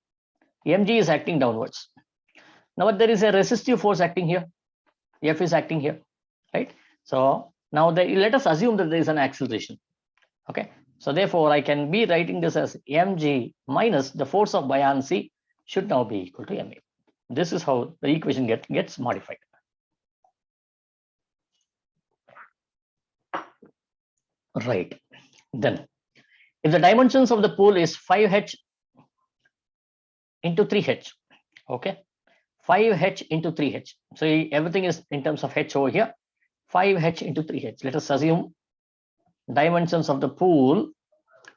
mg is acting downwards. Now there is a resistive force acting here. F is acting here, right? So now let us assume that there is an acceleration. Okay, so therefore I can be writing this as mg minus the force of buoyancy should now be equal to ma. This is how the equation gets modified. Right. Then if the dimensions of the pool is 5h into 3h, okay, 5h into 3h. So everything is in terms of h over here, 5h into 3h. Let us assume dimensions of the pool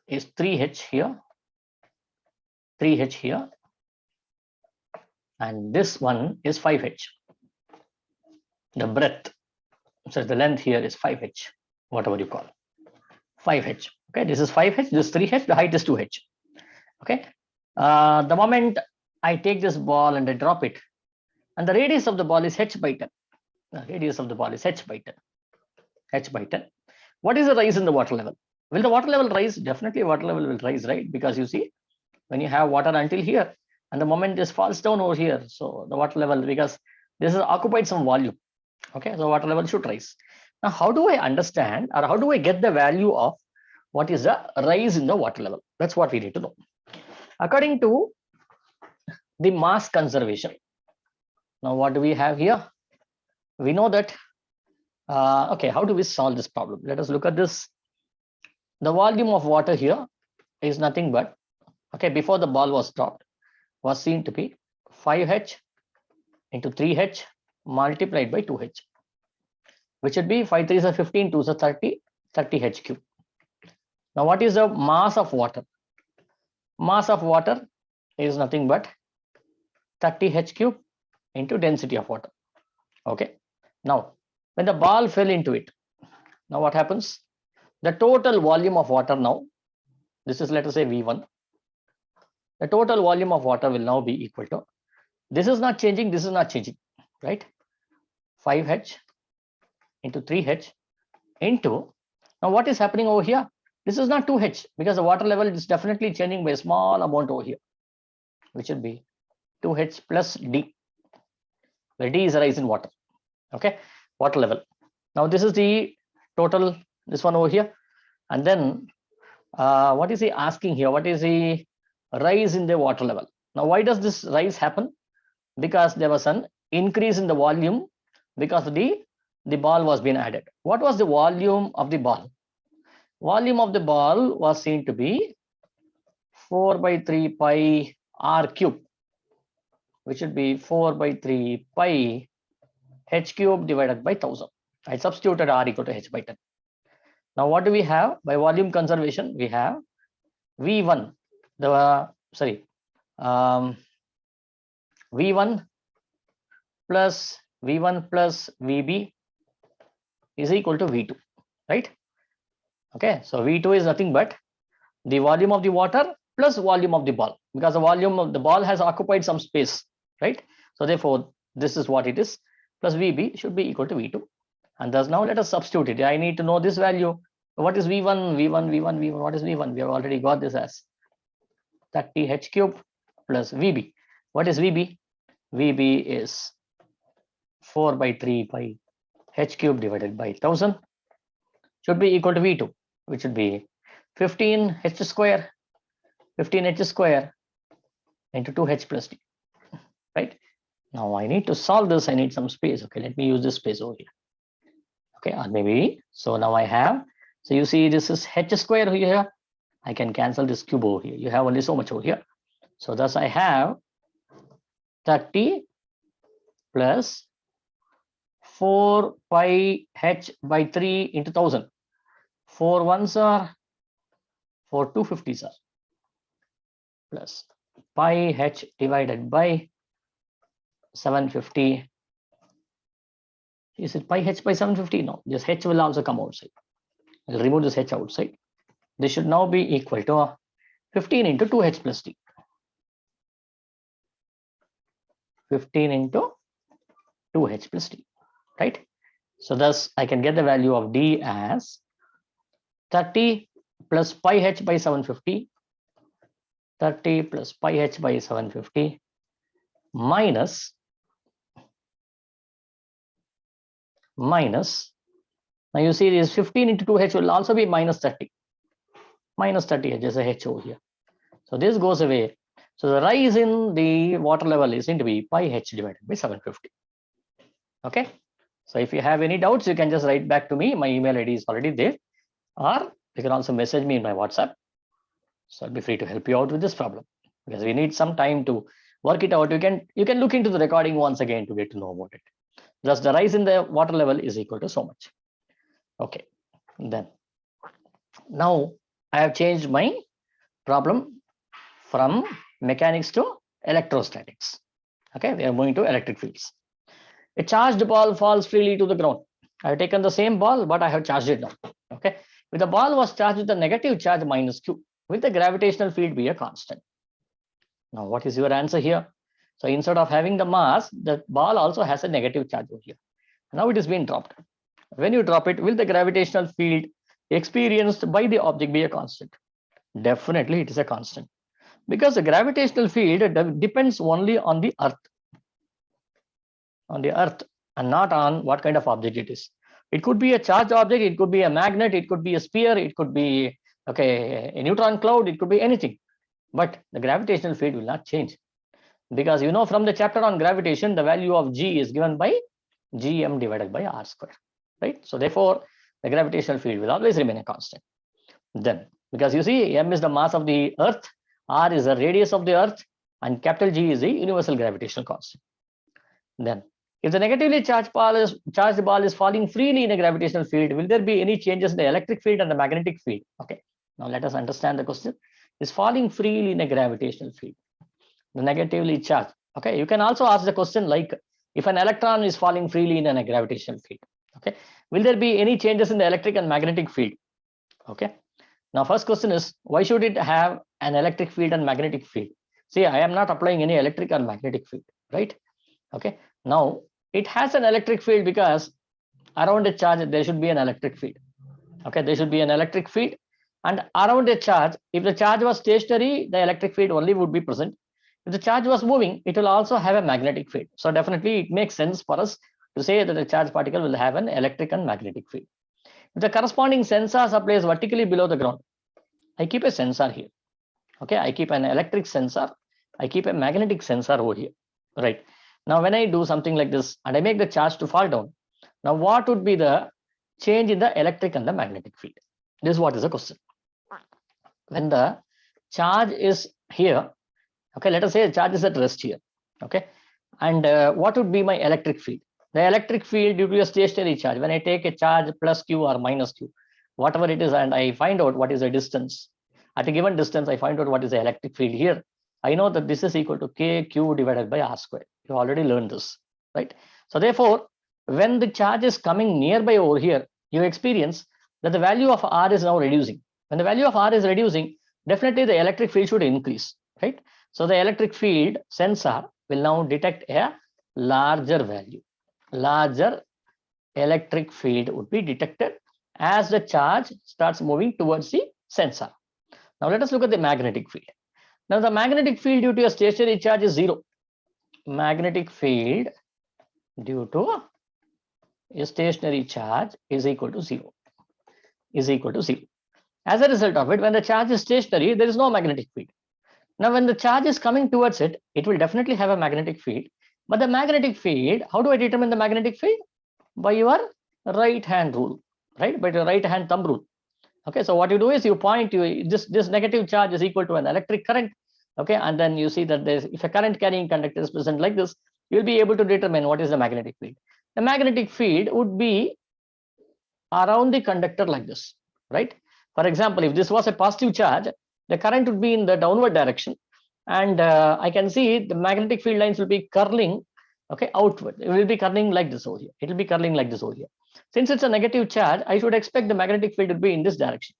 is 3h here, 3h here, and this one is 5h. The breadth, so the length here is 5h, whatever you call 5h. Okay, this is 5h, this is 3h, the height is 2h. Okay, the moment I take this ball and I drop it, and the radius of the ball is h by 10. The radius of the ball is h by 10. H by 10. What is the rise in the water level? Will the water level rise? Definitely water level will rise, right? Because you see, when you have water until here, and the moment this falls down over here, so the water level, because this has occupied some volume, okay, so water level should rise. Now, how do I understand, or how do I get the value of what is the rise in the water level? That's what we need to know. According to the mass conservation, now what do we have here? We know that, okay, how do we solve this problem? Let us look at this. The volume of water here is nothing but, okay, before the ball was dropped, was seen to be 5h into 3h multiplied by 2h, which would be 5 3s are 15, 2s are 30, 30h cube. Now, what is the mass of water? Mass of water is nothing but 30h cube into density of water. Okay. Now, when the ball fell into it, now what happens? The total volume of water now, this is, let us say, V1. The total volume of water will now be equal to, this is not changing, this is not changing, right? 5h into 3h into, now what is happening over here? This is not 2h, because the water level is definitely changing by a small amount over here, which would be 2h plus d, where d is a rise in water. Okay, water level. Now this is the total, this one over here, and then what is he asking here? What is the rise in the water level? Now, why does this rise happen? Because there was an increase in the volume because the ball was being added. What was the volume of the ball? Volume of the ball was seen to be 4 by 3 pi r cube, which would be 4 by 3 pi h cube divided by 1000. I substituted r equal to h by 10. Now, what do we have? By volume conservation, we have V1, V1 plus VB is equal to V2, right? Okay, so V2 is nothing but the volume of the water plus volume of the ball, because the volume of the ball has occupied some space, right? So therefore, this is what it is, plus VB should be equal to V2. And thus now let us substitute it. I need to know this value. What is V1? What is V1? We have already got this as 30h cube plus VB. What is VB? VB is 4 by 3 pi h cube divided by 1000, should be equal to V2, which would be 15h square into 2h plus d, right? Now I need to solve this. I need some space. Okay, let me use this space over here. Okay, or maybe, so now I have, so you see this is h square here. I can cancel this cube over here. You have only so much over here. So thus I have 30 plus 4 pi h by 3 into 1000. 4 ones are 4 250s are plus pi h divided by 750. Is it pi h by 750? No, this h will also come outside. I'll remove this h outside. This should now be equal to 15 into 2h plus d. 15 into 2h plus d, right? So thus I can get the value of d as 30 plus pi h by 750, 30 plus pi h by 750 minus, now you see this 15 into 2h will also be minus 30. Minus 30, there's a h over here. So this goes away. So the rise in the water level is going to be pi h divided by 750. Okay. So if you have any doubts, you can just write back to me. My email ID is already there. Or You can also message me in my WhatsApp. So I'll be free to help you out with this problem, because we need some time to work it out. You can look into the recording once again to get to know about it. Thus, the rise in the water level is equal to so much. Okay, then now I have changed my problem from mechanics to electrostatics. Okay, we are moving to electric fields. A charged ball falls freely to the ground. I have taken the same ball, but I have charged it now. Okay, if the ball was charged with a negative charge minus q, will the gravitational field be a constant? Now, what is your answer here? So instead of having the mass, the ball also has a negative charge over here. Now it is being dropped. When you drop it, will the gravitational field experienced by the object be a constant? Definitely it is a constant, because the gravitational field depends only on the earth, and not on what kind of object it is. It could be a charged object, it could be a magnet, it could be a sphere, it could be a neutron cloud, it could be anything. But the gravitational field will not change, because you know from the chapter on gravitation, the value of G is given by Gm divided by r square, right? So therefore, the gravitational field will always remain a constant. Then, because you see, m is the mass of the earth, r is the radius of the earth, and capital G is the universal gravitational constant. Then, if the negatively charged ball is falling freely in a gravitational field, will there be any changes in the electric field and the magnetic field? Okay, now let us understand the question. Is falling freely in a gravitational field, the negatively charged. Okay, you can also ask the question like, if an electron is falling freely in a gravitational field, okay, will there be any changes in the electric and magnetic field? Okay, now first question is, why should it have an electric field and magnetic field? See, I am not applying any electric or magnetic field, right? Okay, now it has an electric field because around a charge there should be an electric field. Okay, there should be an electric field, and around a charge, if the charge was stationary, the electric field only would be present. If the charge was moving, it will also have a magnetic field. So definitely it makes sense for us to say that a charged particle will have an electric and magnetic field. If the corresponding sensor is vertically below the ground, I keep a sensor here. Okay, I keep an electric sensor, I keep a magnetic sensor over here, right? Now, when I do something like this and I make the charge to fall down, now what would be the change in the electric and the magnetic field? This is what is the question. When the charge is here, okay, let us say the charge is at rest here, okay, and what would be my electric field? The electric field due to a stationary charge, when I take a charge plus q or minus q, whatever it is, and I find out what is the distance, at a given distance, I find out what is the electric field here. I know that this is equal to kq divided by r square. You already learned this, right? So therefore, when the charge is coming nearby over here, you experience that the value of r is now reducing. When the value of r is reducing, definitely the electric field should increase, right? So the electric field sensor will now detect a larger value. Larger electric field would be detected as the charge starts moving towards the sensor. Now let us look at the magnetic field. Now the magnetic field due to a stationary charge is 0. Magnetic field due to a stationary charge is equal to 0. Is equal to 0. As a result of it, when the charge is stationary, there is no magnetic field. Now, when the charge is coming towards it, it will definitely have a magnetic field. But the magnetic field, how do I determine the magnetic field? By your right hand rule, right? By your right hand thumb rule. Okay, so what you do is you point to this negative charge is equal to an electric current. Okay, and then you see that if a current carrying conductor is present like this, you'll be able to determine what is the magnetic field. The magnetic field would be around the conductor like this, right? For example, if this was a positive charge, the current would be in the downward direction, and I can see the magnetic field lines will be curling, okay, outward. It will be curling like this over here. It will be curling like this over here. Since it's a negative charge, I should expect the magnetic field to be in this direction,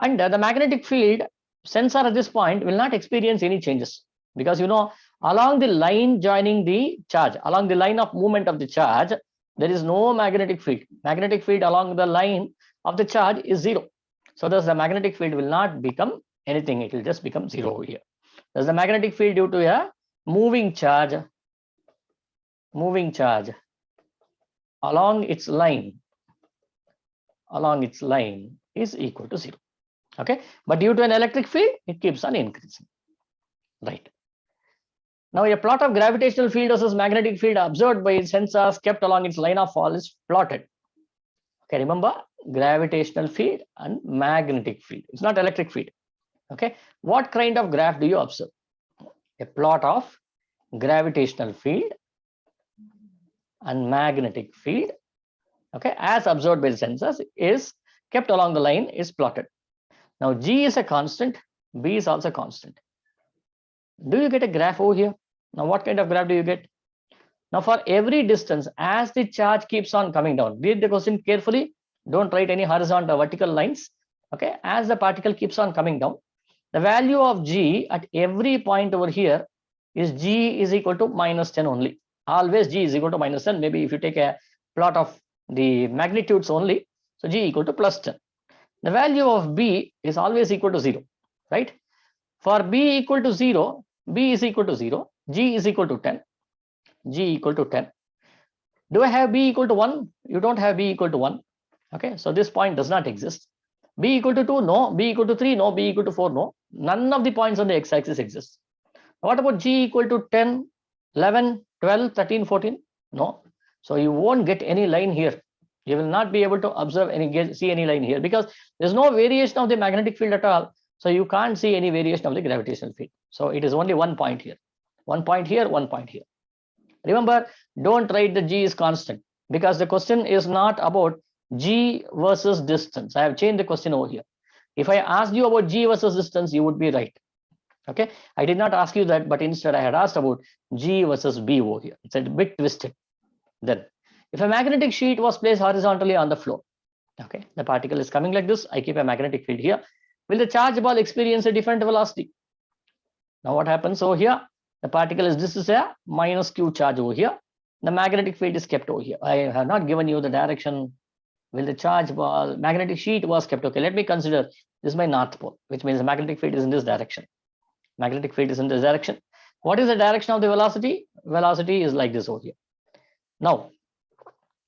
and the magnetic field sensor at this point will not experience any changes, because you know, along the line joining the charge, along the line of movement of the charge, there is no magnetic field. Magnetic field along the line of the charge is 0. So thus the magnetic field will not become anything. It will just become 0 over here. Thus the magnetic field due to a moving charge along its line is equal to 0. Okay, but due to an electric field, it keeps on increasing, right? Now a plot of gravitational field versus magnetic field observed by sensors kept along its line of fall is plotted. Okay, remember gravitational field and magnetic field. It's not electric field. Okay, what kind of graph do you observe? A plot of gravitational field and magnetic field, okay, as observed by the sensors, is kept along the line, is plotted. Now G is a constant, B is also constant. Do you get a graph over here? Now what kind of graph do you get? Now for every distance, as the charge keeps on coming down, read the question carefully, don't write any horizontal or vertical lines. Okay, as the particle keeps on coming down, the value of G at every point over here is G is equal to -10 only. Always G is equal to -10. Maybe if you take a plot of the magnitudes only, so G equal to +10. The value of B is always equal to 0, right? For B equal to 0, B is equal to 0, G is equal to 10, G equal to 10. Do I have B equal to 1? You don't have B equal to 1. Okay, so this point does not exist. B equal to 2, no. B equal to 3, no. B equal to 4, no. None of the points on the x-axis exist. What about G equal to 10, 11, 12, 13, 14? No. So you won't get any line here. You will not be able to observe see any line here because there's no variation of the magnetic field at all. So you can't see any variation of the gravitational field. So it is only one point here. One point here, one point here. Remember, don't write the G is constant because the question is not about G versus distance. I have changed the question over here. If I asked you about G versus distance, you would be right. Okay, I did not ask you that, but instead I had asked about G versus B over here. It's a bit twisted. Then, if a magnetic sheet was placed horizontally on the floor, okay, the particle is coming like this. I keep a magnetic field here. Will the charge ball experience a different velocity? Now, what happens over here? The particle is, this is a -q charge over here. The magnetic field is kept over here. I have not given you the direction. Will the charge ball, magnetic sheet was kept. Okay, let me consider this is my north pole, which means the magnetic field is in this direction. Magnetic field is in this direction. What is the direction of the velocity? Velocity is like this over here. Now,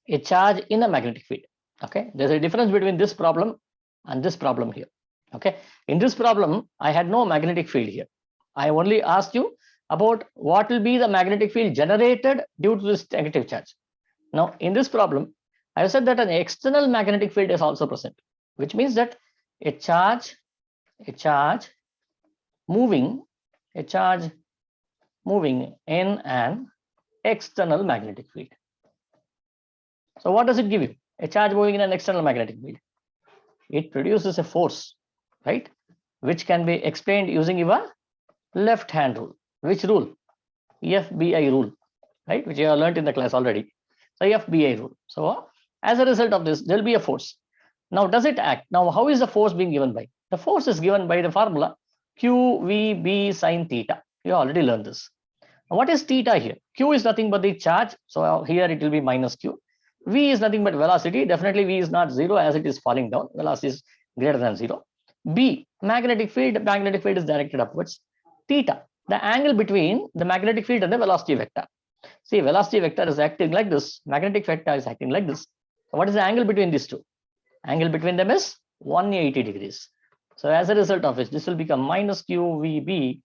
a charge in a magnetic field. Okay, there's a difference between this problem and this problem here. Okay, in this problem, I had no magnetic field here. I only asked you about what will be the magnetic field generated due to this negative charge. Now, in this problem, I have said that an external magnetic field is also present, which means that a charge moving in an external magnetic field. So what does it give you? A charge moving in an external magnetic field. It produces a force, right? Which can be explained using your left hand rule. Which rule? FBI rule, right? Which you have learned in the class already. So FBI rule. So as a result of this, there will be a force. Now, does it act? Now, how is the force being given by? The force is given by the formula QVB sine theta. You already learned this. Now, what is theta here? Q is nothing but the charge. So here it will be -q. V is nothing but velocity. Definitely V is not 0 as it is falling down. Velocity is greater than 0. B, magnetic field. Magnetic field is directed upwards. Theta, the angle between the magnetic field and the velocity vector. See, velocity vector is acting like this. Magnetic vector is acting like this. So what is the angle between these two? Angle between them is 180 degrees. So as a result of which, this will become -QVB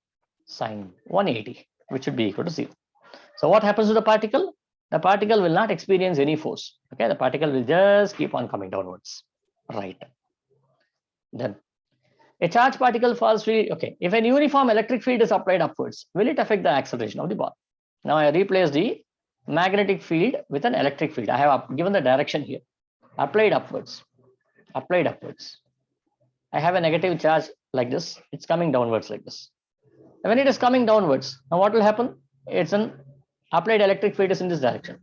sine 180, which should be equal to 0. So what happens to the particle? The particle will not experience any force. Okay, the particle will just keep on coming downwards. Right. Then a charged particle falls free. Okay, if an uniform electric field is applied upwards, will it affect the acceleration of the ball? Now I replace the magnetic field with an electric field. I have given the direction here. Applied upwards. Applied upwards. I have a negative charge like this. It's coming downwards like this. And when it is coming downwards, now what will happen? It's an applied electric field is in this direction.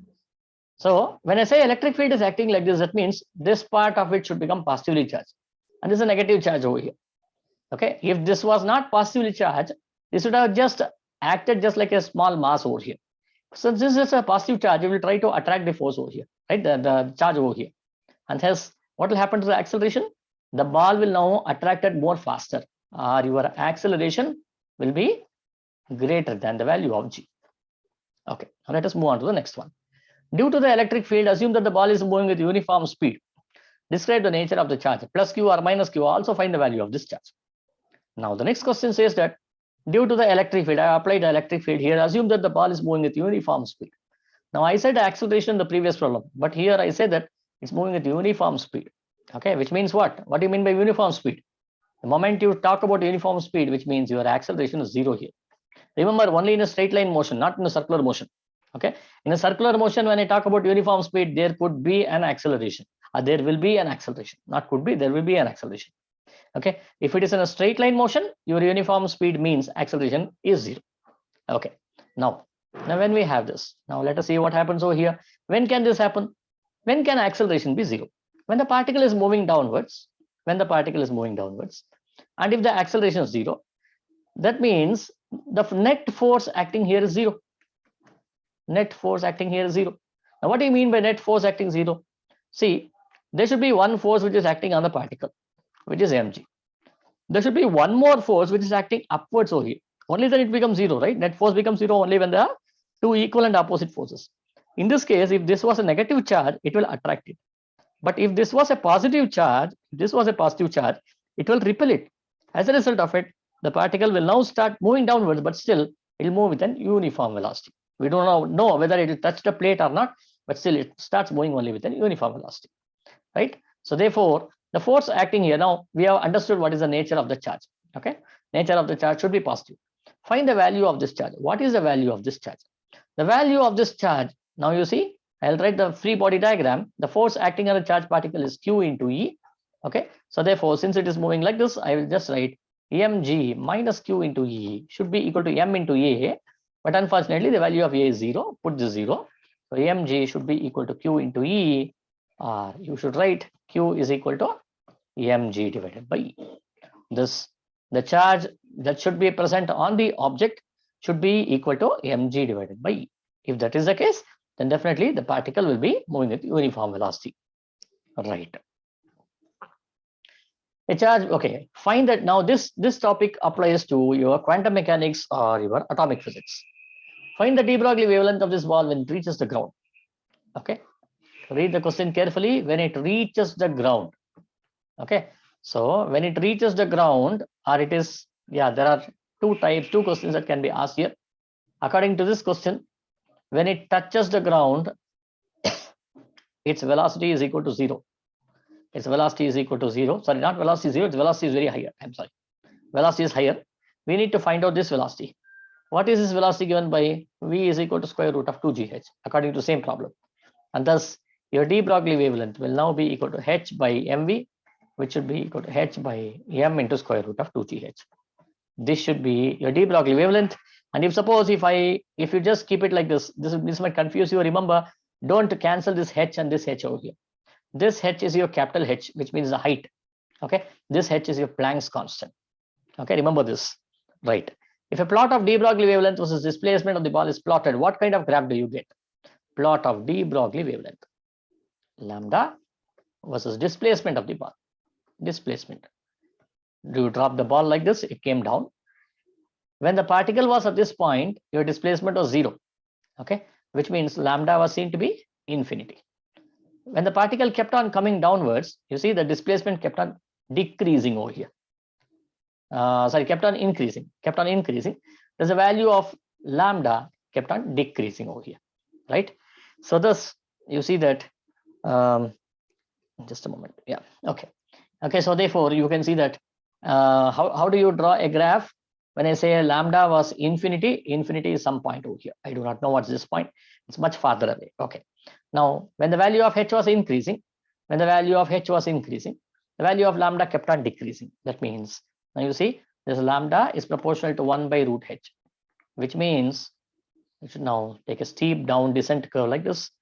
So when I say electric field is acting like this, that means this part of it should become positively charged. And this is a negative charge over here. Okay, if this was not positively charged, this would have just acted just like a small mass over here. So this is a positive charge. You will try to attract the force over here, right? The charge over here. And hence, what will happen to the acceleration? The ball will now attracted more faster, or your acceleration will be greater than the value of G. Okay, now let us move on to the next one. Due to the electric field, assume that the ball is moving with uniform speed. Describe the nature of the charge. Plus Q or minus Q, also find the value of this charge. Now, the next question says that due to the electric field, I applied the electric field here. Assume that the ball is moving with uniform speed. Now, I said acceleration in the previous problem, but here I say that It's moving at uniform speed. Okay, which means what? What do you mean by uniform speed? The moment you talk about uniform speed, which means your acceleration is 0 here. Remember, only in a straight line motion, not in a circular motion. Okay, in a circular motion, when I talk about uniform speed, there could be an acceleration. There will be an acceleration. Not could be, there will be an acceleration. Okay, if it is in a straight line motion, your uniform speed means acceleration is 0. Okay, now when we have this, now let us see what happens over here. When can this happen? When can acceleration be 0? When the particle is moving downwards. When the particle is moving downwards, and if the acceleration is 0, that means the net force acting here is 0. Net force acting here is 0. Now, what do you mean by net force acting 0? See, there should be one force which is acting on the particle, which is mg. There should be one more force which is acting upwards over here. Only then it becomes 0, right? Net force becomes 0 only when there are two equal and opposite forces. In this case, if this was a negative charge, it will attract it. But if this was a positive charge, it will repel it. As a result of it, the particle will now start moving downwards, but still it will move with an uniform velocity. We don't know whether it will touch the plate or not, but still it starts moving only with an uniform velocity, right? So therefore, the force acting here, now we have understood what is the nature of the charge. Okay, nature of the charge should be positive. Find the value of this charge. What is the value of this charge? The value of this charge, now you see, I'll write the free body diagram. The force acting on a charged particle is Q into E. Okay, so therefore, since it is moving like this, I will just write mg minus Q into E should be equal to m into A. But unfortunately, the value of A is 0. Put this 0. So mg should be equal to Q into E, or you should write Q is equal to mg divided by E. The charge that should be present on the object should be equal to mg divided by E. If that is the case, then definitely the particle will be moving at uniform velocity. Right. A charge, okay, find that now this topic applies to your quantum mechanics or your atomic physics. Find the de Broglie wavelength of this ball when it reaches the ground. Okay, read the question carefully. When it reaches the ground. Okay, so when it reaches the ground, or it is, yeah, there are two questions that can be asked here. According to this question, when it touches the ground, its velocity is equal to 0. Its velocity is equal to 0. Sorry, not velocity 0. Its velocity is very higher. I'm sorry. Velocity is higher. We need to find out this velocity. What is this velocity given by v is equal to square root of 2gh, according to the same problem. And thus, your de Broglie wavelength will now be equal to h by mv, which should be equal to h by m into square root of 2gh. This should be your de Broglie wavelength. And if suppose if you just keep it like this might confuse you. Remember, don't cancel this h and this h over here. This h is your capital H, which means the height. Okay, this h is your Planck's constant. Okay, remember this, right? If a plot of de Broglie wavelength versus displacement of the ball is plotted, what kind of graph do you get? Plot of de Broglie wavelength, lambda versus displacement of the ball. Displacement. Do you drop the ball like this? It came down. When the particle was at this point, your displacement was 0. Okay, which means lambda was seen to be infinity. When the particle kept on coming downwards, you see the displacement kept on decreasing over here. Kept on increasing. There's a value of lambda kept on decreasing over here, right? So thus, you see that, just a moment. Yeah, okay. So therefore, you can see that, how do you draw a graph? When I say lambda was infinity is some point over here. I do not know what's this point. It's much farther away. Okay. Now, when the value of h was increasing, the value of lambda kept on decreasing. That means, now you see, this lambda is proportional to 1 by root h, which means you should now take a steep down descent curve like this,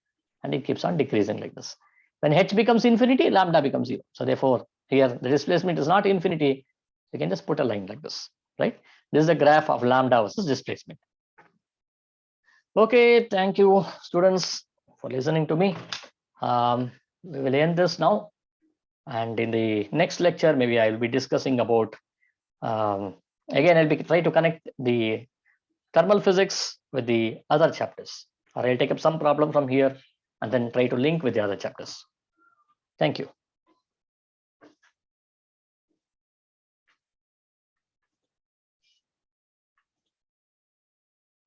and it keeps on decreasing like this. When h becomes infinity, lambda becomes 0. So therefore, here the displacement is not infinity. You can just put a line like this, right? This is the graph of lambda versus displacement. Okay, thank you, students, for listening to me. We will end this now, and in the next lecture, maybe I will be discussing about, again, I'll be try to connect the thermal physics with the other chapters, or I'll take up some problem from here and then try to link with the other chapters. Thank you.